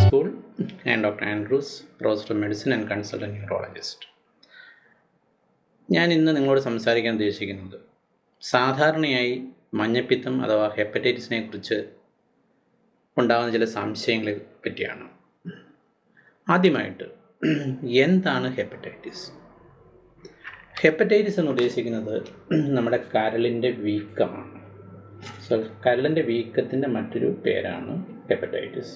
School. I am Dr. Andrews, Professor of Medicine and Consultant Neurologist. ഞാൻ ഇന്ന് നിങ്ങളോട് സംസാരിക്കാൻ ഉദ്ദേശിക്കുന്നത് സാധാരണയായി മഞ്ഞപ്പിത്തം അഥവാ ഹെപ്പറ്റൈറ്റിസിനെ കുറിച്ച് ഉണ്ടാകുന്ന ചില സംശയങ്ങളെ പറ്റിയാണ്. ആദ്യമായിട്ട് എന്താണ് ഹെപ്പറ്റൈറ്റിസ്? ഹെപ്പറ്റൈറ്റിസ് എന്ന് ഉദ്ദേശിക്കുന്നത് നമ്മുടെ കരളിൻ്റെ വീക്കമാണ്. കരളിൻ്റെ വീക്കത്തിൻ്റെ മറ്റൊരു പേരാണ് ഹെപ്പറ്റൈറ്റിസ്.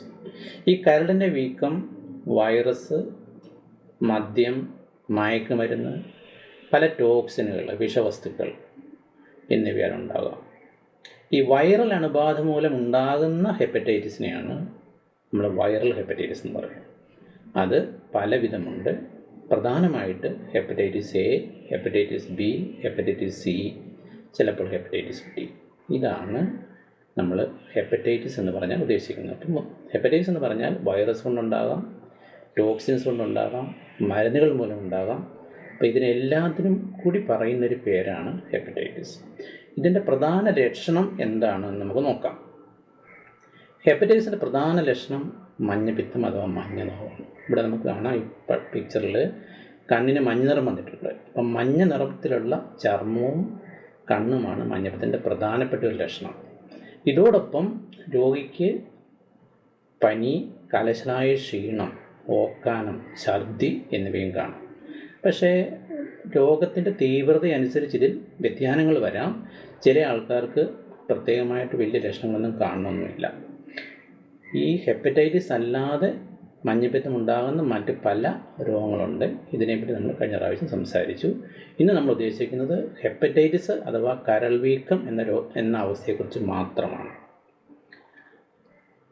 ഈ കരളിൻ്റെ വീക്കം വൈറസ്, മദ്യം, മയക്കുമരുന്ന്, പല ടോക്സിനുകൾ, വിഷവസ്തുക്കൾ എന്നിവയാണ് ഉണ്ടാകുക. ഈ വൈറൽ അണുബാധ മൂലം ഉണ്ടാകുന്ന ഹെപ്പറ്റൈറ്റിസിനെയാണ് നമ്മൾ വൈറൽ ഹെപ്പറ്റൈറ്റിസ് എന്ന് പറയുന്നത്. അത് പല വിധമുണ്ട്. പ്രധാനമായിട്ട് hepatitis A, hepatitis B, hepatitis C, ചിലപ്പോൾ ഹെപ്പറ്റൈറ്റിസ് ഡി. ഇതാണ് നമ്മൾ ഹെപ്പറ്റൈറ്റിസ് എന്ന് പറഞ്ഞാൽ ഉദ്ദേശിക്കുന്നത്. അപ്പം ഹെപ്പറ്റൈറ്റിസ് എന്ന് പറഞ്ഞാൽ വൈറസ് കൊണ്ടുണ്ടാകാം, ടോക്സിൻസ് കൊണ്ടുണ്ടാകാം, മരുന്നുകൾ മൂലം ഉണ്ടാകാം. അപ്പോൾ ഇതിനെല്ലാത്തിനും കൂടി പറയുന്നൊരു പേരാണ് ഹെപ്പറ്റൈറ്റിസ്. ഇതിൻ്റെ പ്രധാന ലക്ഷണം എന്താണെന്ന് നമുക്ക് നോക്കാം. ഹെപ്പറ്റൈറ്റിസിൻ്റെ പ്രധാന ലക്ഷണം മഞ്ഞപ്പിത്തം അഥവാ മഞ്ഞനിറമാണ്. ഇവിടെ നമുക്ക് കാണാം ഈ പിക്ചറിൽ കണ്ണിന് മഞ്ഞ നിറം വന്നിട്ടുണ്ട്. അപ്പം മഞ്ഞ നിറത്തിലുള്ള ചർമ്മവും കണ്ണുമാണ് മഞ്ഞപ്പിത്തത്തിൻ്റെ പ്രധാനപ്പെട്ട ഒരു ലക്ഷണം. ഇതോടൊപ്പം രോഗിക്ക് പനി, കലശലായ ക്ഷീണം, ഓക്കാനം, ഛർദി എന്നിവയും കാണാം. പക്ഷേ രോഗത്തിൻ്റെ തീവ്രത അനുസരിച്ച് ഇതിൽ വ്യതിയാനങ്ങൾ വരാം. ചില ആൾക്കാർക്ക് പ്രത്യേകമായിട്ട് വലിയ ലക്ഷണങ്ങളൊന്നും കാണണമെന്നില്ല. ഈ ഹെപ്പറ്റൈറ്റിസ് അല്ലാതെ മഞ്ഞപ്പിത്തം ഉണ്ടാകുന്ന മറ്റ് പല രോഗങ്ങളുണ്ട്. ഇതിനെപ്പറ്റി നമ്മൾ കഴിഞ്ഞ പ്രാവശ്യം സംസാരിച്ചു. ഇന്ന് നമ്മൾ ഉദ്ദേശിക്കുന്നത് ഹെപ്പറ്റൈറ്റിസ് അഥവാ കരൾ വീക്കം എന്ന അവസ്ഥയെക്കുറിച്ച് മാത്രമാണ്.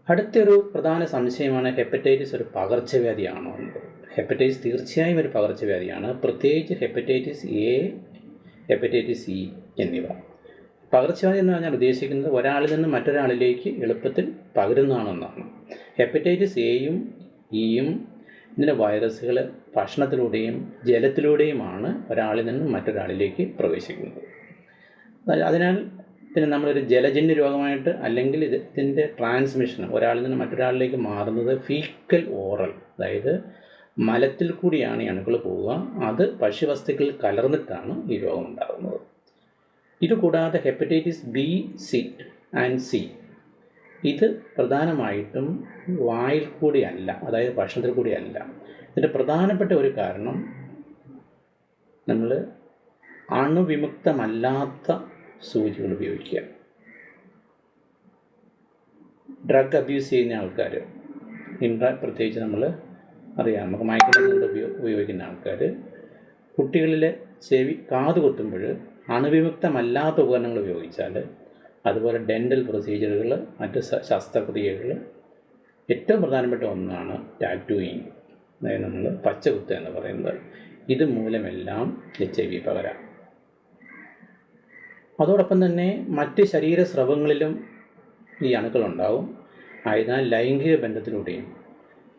അടുത്തൊരു പ്രധാന സംശയമാണ് ഹെപ്പറ്റൈറ്റിസ് ഒരു പകർച്ചവ്യാധിയാണോ എന്നത്. ഹെപ്പറ്റൈറ്റിസ് തീർച്ചയായും ഒരു പകർച്ചവ്യാധിയാണ്. പ്രത്യേകിച്ച് ഹെപ്പറ്റൈറ്റിസ് എ, ഹെപ്പറ്റൈറ്റിസ് ഇ എന്നിവ. പകർച്ചവ്യാധി എന്ന് പറഞ്ഞാൽ ഉദ്ദേശിക്കുന്നത് ഒരാളിൽ നിന്ന് മറ്റൊരാളിലേക്ക് എളുപ്പത്തിൽ പകരുന്നതാണെന്നാണ്. ഹെപ്പറ്റൈറ്റിസ് എയും ഇയും ഇതിൻ്റെ വൈറസുകൾ ഭക്ഷണത്തിലൂടെയും ജലത്തിലൂടെയുമാണ് ഒരാളിൽ നിന്ന് മറ്റൊരാളിലേക്ക് പ്രവേശിക്കുന്നത്. അതിനാൽ ഇതിന് നമ്മളൊരു ജലജന്യ രോഗമായിട്ട്, അല്ലെങ്കിൽ ഇതിൻ്റെ ട്രാൻസ്മിഷൻ ഒരാളിൽ നിന്ന് മറ്റൊരാളിലേക്ക് മാറുന്നത് ഫീക്കൽ ഓറൽ, അതായത് മലത്തിൽ കൂടിയാണ് ഈ അണുക്കൾ പോവുക. അത് ഭക്ഷ്യവസ്തുക്കളിൽ കലർന്നിട്ടാണ് ഈ രോഗം ഉണ്ടാകുന്നത്. ഇതുകൂടാതെ hepatitis B, C and C ഇത് പ്രധാനമായിട്ടും വായിൽ കൂടിയല്ല, അതായത് ഭക്ഷണത്തിൽ കൂടിയല്ല. ഇതിൻ്റെ പ്രധാനപ്പെട്ട ഒരു കാരണം നമ്മൾ അണുവിമുക്തമല്ലാത്ത സൂചികൾ ഉപയോഗിക്കുക. ഡ്രഗ് അബ്യൂസ് ചെയ്യുന്ന ആൾക്കാർ, പ്രത്യേകിച്ച് നമ്മൾ അറിയാം, നമുക്ക് മയക്കുമരുന്നുകൾ ഉപയോഗിക്കുന്ന ആൾക്കാർ കുട്ടികളിലെ കാത് കുത്തുമ്പോൾ അണുവിമുക്തമല്ലാത്ത ഉപകരണങ്ങൾ ഉപയോഗിച്ചാൽ, അതുപോലെ ഡെൻ്റൽ പ്രൊസീജിയറുകൾ, മറ്റ് ശസ്ത്രക്രിയകൾ, ഏറ്റവും പ്രധാനപ്പെട്ട ഒന്നാണ് ടാറ്റൂയിങ്, അതായത് നമ്മൾ പച്ചകുത്തുക എന്ന് പറയുന്നത്. ഇത് മൂലമെല്ലാം HIV പകരാം. അതോടൊപ്പം തന്നെ മറ്റ് ശരീരസ്രവങ്ങളിലും ഈ അണുക്കളുണ്ടാവും. ആയതിനാൽ ലൈംഗിക ബന്ധത്തിലൂടെയും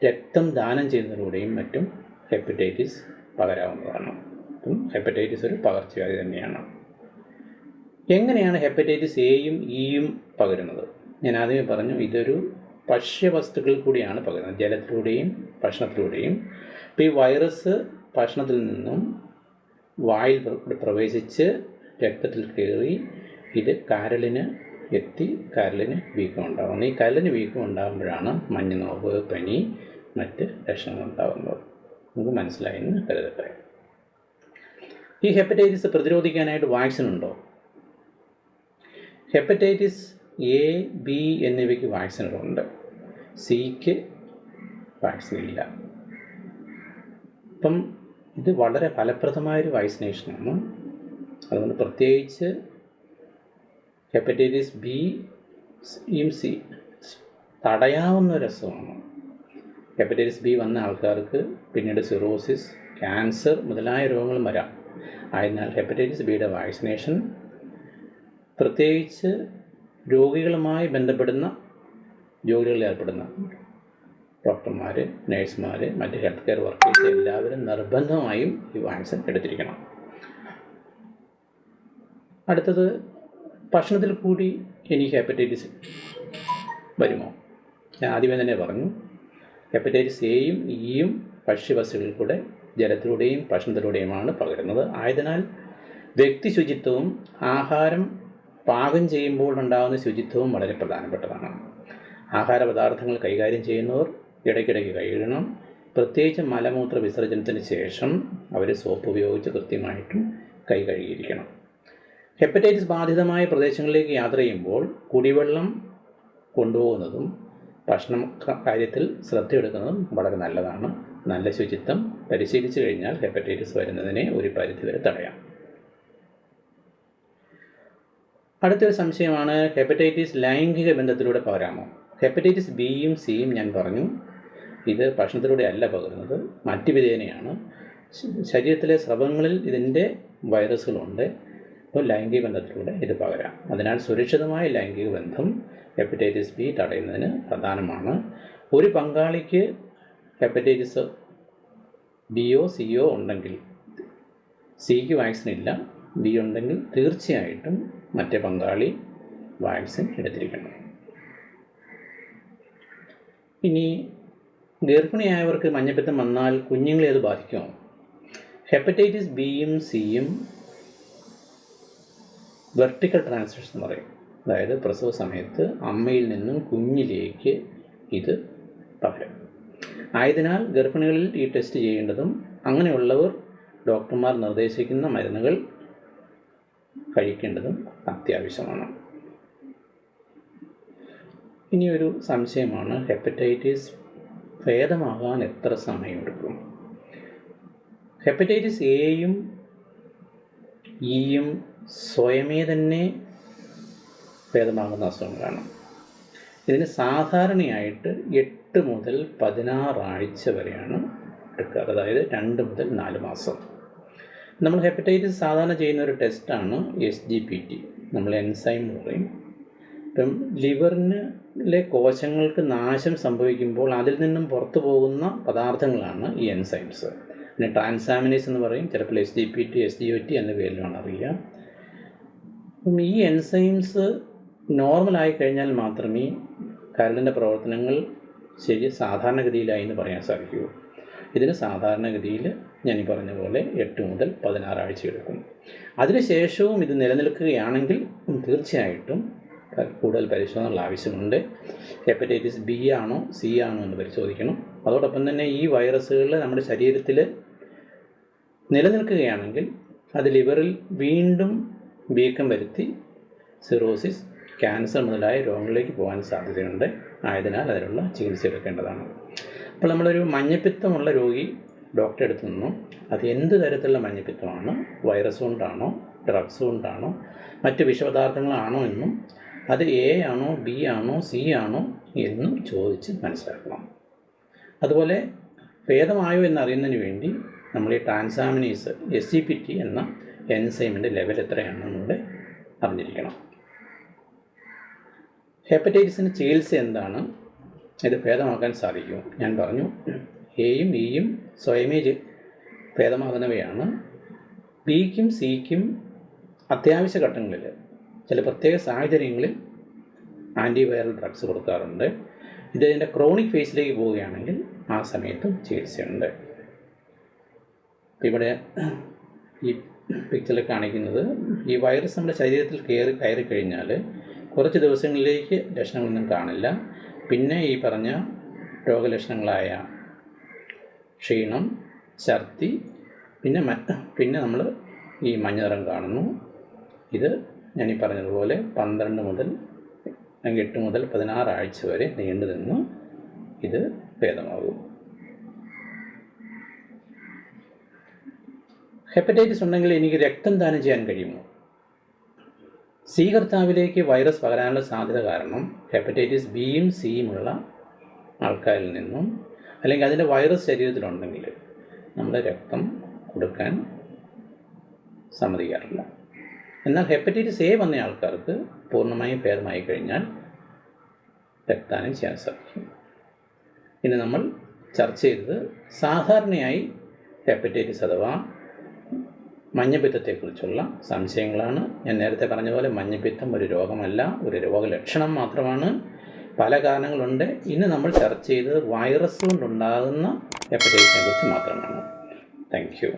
രക്തം ദാനം ചെയ്യുന്നതിലൂടെയും മറ്റും ഹെപ്പറ്റൈറ്റിസ് പകരാവുന്നതാണ്. അപ്പം ഹെപ്പറ്റൈറ്റിസ് ഒരു പകർച്ചവ്യാധി തന്നെയാണ്. എങ്ങനെയാണ് ഹെപ്പറ്റൈറ്റിസ് എയും ഇയും പകരുന്നത്? ഞാൻ ആദ്യമേ പറഞ്ഞു, ഇതൊരു ഭക്ഷ്യവസ്തുക്കളിൽ കൂടിയാണ് പകരുന്നത്, ജലത്തിലൂടെയും ഭക്ഷണത്തിലൂടെയും. അപ്പോൾ ഈ വൈറസ് ഭക്ഷണത്തിൽ നിന്നും വായിൽ പ്രവേശിച്ച് രക്തത്തിൽ കയറി ഇത് കരളിന് എത്തി കരളിന് വീക്കം ഉണ്ടാകുന്നത്. ഈ കരളിന് വീക്കം ഉണ്ടാകുമ്പോഴാണ് മഞ്ഞനോവ്, പനി, മറ്റ് ലക്ഷണങ്ങൾ ഉണ്ടാകുന്നത്. നമുക്ക് മനസ്സിലായെന്ന് കരുതട്ടെ. ഈ ഹെപ്പറ്റൈറ്റിസ് പ്രതിരോധിക്കാനായിട്ട് വാക്സിൻ ഉണ്ടോ? ഹെപ്പറ്റൈറ്റിസ് എ, ബി എന്നിവയ്ക്ക് വാക്സിനുകളുണ്ട്. സിക്ക് വാക്സിൻ ഇല്ല. അപ്പം ഇത് വളരെ ഫലപ്രദമായൊരു വാക്സിനേഷനാണ്. അതുകൊണ്ട് പ്രത്യേകിച്ച് ഹെപ്പറ്റൈറ്റിസ് ബിയും സി തടയാവുന്ന ഒരു അസുഖമാണ്. ഹെപ്പറ്റൈറ്റിസ് ബി വന്ന ആൾക്കാർക്ക് പിന്നീട് സിറോസിസ്, ക്യാൻസർ മുതലായ രോഗങ്ങളും വരാം. ആയതിനാൽ ഹെപ്പറ്റൈറ്റിസ് ബിയുടെ വാക്സിനേഷൻ പ്രത്യേകിച്ച് രോഗികളുമായി ബന്ധപ്പെടുന്ന ജോലികളിൽ ഏർപ്പെടുന്ന ഡോക്ടർമാർ, നഴ്സുമാർ, മറ്റ് ഹെൽത്ത് കെയർ വർക്കേഴ്സ് എല്ലാവരും നിർബന്ധമായും ഈ വാക്സിൻ എടുത്തിരിക്കണം. അടുത്തത്, ഭക്ഷണത്തിൽ കൂടി എനിക്ക് ഹെപ്പറ്റൈറ്റിസ് വരുമോ? ഞാൻ ആദ്യമേ തന്നെ പറഞ്ഞു, ഹെപ്പറ്റൈറ്റിസ് എയും ഇയും ഭക്ഷ്യവസ്തുക്കളിൽ കൂടെ, ജലത്തിലൂടെയും ഭക്ഷണത്തിലൂടെയുമാണ് പകരുന്നത്. ആയതിനാൽ വ്യക്തി ശുചിത്വവും ആഹാരം പാകം ചെയ്യുമ്പോൾ ഉണ്ടാകുന്ന ശുചിത്വവും വളരെ പ്രധാനപ്പെട്ടതാണ്. ആഹാര പദാർത്ഥങ്ങൾ കൈകാര്യം ചെയ്യുന്നവർ ഇടയ്ക്കിടയ്ക്ക് കഴുകണം. പ്രത്യേകിച്ച് മലമൂത്ര വിസർജനത്തിന് ശേഷം അവർ സോപ്പ് ഉപയോഗിച്ച് കൃത്യമായിട്ടും കൈ കഴുകിയിരിക്കണം. ഹെപ്പറ്റൈറ്റിസ് ബാധിതമായ പ്രദേശങ്ങളിലേക്ക് യാത്ര ചെയ്യുമ്പോൾ കുടിവെള്ളം കൊണ്ടുപോകുന്നതും ഭക്ഷണം കാര്യത്തിൽ ശ്രദ്ധയെടുക്കുന്നതും വളരെ നല്ലതാണ്. നല്ല ശുചിത്വം പരിശീലിച്ചു കഴിഞ്ഞാൽ ഹെപ്പറ്റൈറ്റിസ് വരുന്നതിനെ ഒരു പരിധിവരെ തടയാം. അടുത്തൊരു സംശയമാണ്, ഹെപ്പറ്റൈറ്റിസ് ലൈംഗിക ബന്ധത്തിലൂടെ പകരാമോ? ഹെപ്പറ്റൈറ്റിസ് ബിയും സിയും ഞാൻ പറഞ്ഞു, ഇത് ഭക്ഷണത്തിലൂടെ അല്ല പകരുന്നത്, മറ്റു വിധേനയാണ്. ശരീരത്തിലെ സ്രവങ്ങളിൽ ഇതിൻ്റെ വൈറസുകളുണ്ട്. അപ്പോൾ ലൈംഗിക ബന്ധത്തിലൂടെ ഇത് പകരാം. അതിനാൽ സുരക്ഷിതമായ ലൈംഗിക ബന്ധം ഹെപ്പറ്റൈറ്റിസ് ബി തടയുന്നതിന് പ്രധാനമാണ്. ഒരു പങ്കാളിക്ക് ഹെപ്പറ്റൈറ്റിസ് ബിയോ സിയോ ഉണ്ടെങ്കിൽ, സിക്ക് വാക്സിൻ ഇല്ല, ബി ഉണ്ടെങ്കിൽ തീർച്ചയായിട്ടും മറ്റേ പങ്കാളി വാക്സിൻ എടുത്തിരിക്കണം. ഇനി ഗർഭിണിയായവർക്ക് മഞ്ഞപ്പിത്തം വന്നാൽ കുഞ്ഞുങ്ങളെ അത് ബാധിക്കുമോ? ഹെപ്പറ്റൈറ്റിസ് ബിയും സിയും വെർട്ടിക്കൽ ട്രാൻസ്മിഷൻ എന്ന് പറയും. അതായത് പ്രസവ സമയത്ത് അമ്മയിൽ നിന്നും കുഞ്ഞിലേക്ക് ഇത് പകരും. ആയതിനാൽ ഗർഭിണികളിൽ ഈ ടെസ്റ്റ് ചെയ്യേണ്ടതും അങ്ങനെയുള്ളവർ ഡോക്ടർമാർ നിർദ്ദേശിക്കുന്ന മരുന്നുകൾ കഴിക്കേണ്ടതും അത്യാവശ്യമാണ്. ഇനിയൊരു സംശയമാണ്, ഹെപ്പറ്റൈറ്റിസ് ഭേദമാകാൻ എത്ര സമയമെടുക്കും? ഹെപ്പറ്റൈറ്റിസ് എയും ഇയും സ്വയമേ തന്നെ ഭേദമാകുന്ന അസുഖങ്ങളാണ്. ഇതിന് സാധാരണയായിട്ട് 8 മുതൽ 16 ആഴ്ച വരെയാണ് എടുക്കാറ്, അതായത് 2 മുതൽ 4 മാസം. നമ്മൾ ഹെപ്പറ്റൈറ്റിസ് സാധാരണ ചെയ്യുന്ന ഒരു ടെസ്റ്റാണ് SGPT, നമ്മൾ എൻസൈം എന്ന് പറയും. ഇപ്പം ലിവറിലെ കോശങ്ങൾക്ക് നാശം സംഭവിക്കുമ്പോൾ അതിൽ നിന്നും പുറത്തു പോകുന്ന പദാർത്ഥങ്ങളാണ് ഈ എൻസൈംസ്. പിന്നെ ട്രാൻസാമിനേസ് എന്ന് പറയും, ചിലപ്പോൾ SGPT, SGOT എന്ന പേരിലാണ് അറിയുക. അപ്പം ഈ എൻസൈംസ് നോർമലായി കഴിഞ്ഞാൽ മാത്രമേ കരളിൻ്റെ പ്രവർത്തനങ്ങൾ സാധാരണഗതിയിലായി എന്ന് പറയാൻ സാധിക്കൂ. ഇതിന് സാധാരണഗതിയിൽ ഞാൻ ഈ പറഞ്ഞ പോലെ 8 മുതൽ 16 ആഴ്ച എടുക്കും. അതിനുശേഷവും ഇത് നിലനിൽക്കുകയാണെങ്കിൽ തീർച്ചയായിട്ടും കൂടുതൽ പരിശോധനകൾ ആവശ്യമുണ്ട്. ഹെപ്പറ്റൈറ്റിസ് ബി ആണോ സി ആണോ എന്ന് പരിശോധിക്കണം. അതോടൊപ്പം തന്നെ ഈ വൈറസുകൾ നമ്മുടെ ശരീരത്തിൽ നിലനിൽക്കുകയാണെങ്കിൽ അത് ലിവറിൽ വീണ്ടും വീക്കം വരുത്തി സിറോസിസ്, ക്യാൻസർ മുതലായ രോഗങ്ങളിലേക്ക് പോകാൻ സാധ്യതയുണ്ട്. ആയതിനാൽ അതിനുള്ള ചികിത്സ എടുക്കേണ്ടതാണ്. അപ്പോൾ നമ്മളൊരു മഞ്ഞപ്പിത്തമുള്ള രോഗി ഡോക്ടറെ അടുത്ത് നിന്നും അത് എന്ത് തരത്തിലുള്ള മഞ്ഞപ്പിത്തമാണ്, വൈറസ് കൊണ്ടാണോ ഡ്രഗ്സ് കൊണ്ടാണോ മറ്റ് വിഷപദാർത്ഥങ്ങളാണോ എന്നും അത് എ ആണോ ബി ആണോ സി ആണോ എന്നും ചോദിച്ച് മനസ്സിലാക്കണം. അതുപോലെ ഭേദമായോ എന്നറിയുന്നതിന് വേണ്ടി നമ്മൾ ഈ ട്രാൻസാമിനേസ് SGPT എന്ന എൻസൈമിൻ്റെ ലെവൽ എത്രയാണെന്നുകൂടെ അറിഞ്ഞിരിക്കണം. ഹെപ്പറ്റൈറ്റിസിന് ചികിത്സ എന്താണ്? ഇത് ഭേദമാക്കാൻ സാധിക്കുമോ? ഞാൻ പറഞ്ഞു, എയും ഇയും സ്വയമേ ഭേദമാകുന്നവയാണ്. ബിക്കും സിക്കും അത്യാവശ്യ ഘട്ടങ്ങളിൽ ചില പ്രത്യേക സാഹചര്യങ്ങളിൽ ആൻറ്റിവൈറൽ ഡ്രഗ്സ് കൊടുക്കാറുണ്ട്. ഇതിൻ്റെ ക്രോണിക് ഫേസിലേക്ക് പോവുകയാണെങ്കിൽ ആ സമയത്തും ചികിത്സയുണ്ട്. ഇവിടെ ഈ പിക്ചറിൽ കാണിക്കുന്നത് ഈ വൈറസ് നമ്മുടെ ശരീരത്തിൽ കയറി കഴിഞ്ഞാൽ കുറച്ച് ദിവസങ്ങളിലേക്ക് ലക്ഷണങ്ങളൊന്നും കാണില്ല. പിന്നെ ഈ പറഞ്ഞ രോഗലക്ഷണങ്ങളായ ക്ഷീണം, ഛർദി, പിന്നെ നമ്മൾ ഈ മഞ്ഞ നിറം കാണുന്നു. ഇത് ഞാനീ പറഞ്ഞതുപോലെ 12 മുതൽ 8 മുതൽ 16 ആഴ്ച വരെ നീണ്ടു നിന്ന് ഇത് ഭേദമാകും. ഹെപ്പറ്റൈറ്റിസ് ഉണ്ടെങ്കിൽ എനിക്ക് രക്തം ദാനം ചെയ്യാൻ കഴിയുമോ? സ്വീകർത്താവിലേക്ക് വൈറസ് പകരാനുള്ള സാധ്യത കാരണം ഹെപ്പറ്റൈറ്റിസ് ബിയും സിയുമുള്ള ആൾക്കാരിൽ നിന്നും അല്ലെങ്കിൽ അതിൻ്റെ വൈറസ് ശരീരത്തിലുണ്ടെങ്കിൽ നമ്മൾ രക്തം കൊടുക്കാൻ സമ്മതിക്കാറില്ല. എന്നാൽ ഹെപ്പറ്റൈറ്റിസ് എ വന്ന ആൾക്കാർക്ക് പൂർണ്ണമായും ഭേദമായി കഴിഞ്ഞാൽ രക്തദാനം ചെയ്യാൻ സാധിക്കും. ഇനി നമ്മൾ ചർച്ച ചെയ്തത് സാധാരണയായി ഹെപ്പറ്റൈറ്റിസ് അഥവാ മഞ്ഞപ്പിത്തത്തെക്കുറിച്ചുള്ള സംശയങ്ങളാണ്. ഞാൻ നേരത്തെ പറഞ്ഞ പോലെ മഞ്ഞപ്പിത്തം ഒരു രോഗമല്ല, ഒരു രോഗലക്ഷണം മാത്രമാണ്. പല കാരണങ്ങളുണ്ട്. ഇന്ന് നമ്മൾ ചർച്ച ചെയ്തത് വൈറസ് കൊണ്ടുണ്ടാകുന്ന ഹെപ്പറ്റൈറ്റിസിനെ കുറിച്ച് മാത്രമാണ്. Thank you.